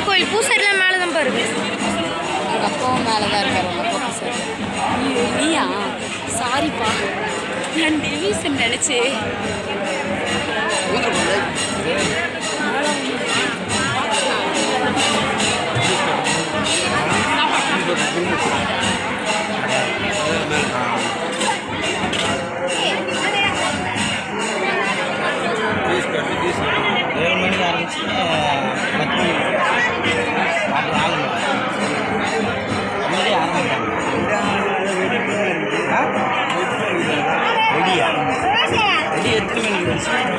கோயில் பூசாரிலாம் மேலே தான் பாருங்க. எங்கள் அப்பாவும் மேலே தான் இருக்காரு. உங்கள் அப்பா பூசாரி. நீயா? சாரிப்பா, நான் டெவிசன் நினச்சே. ரெடி எத்தனை மணிக்கு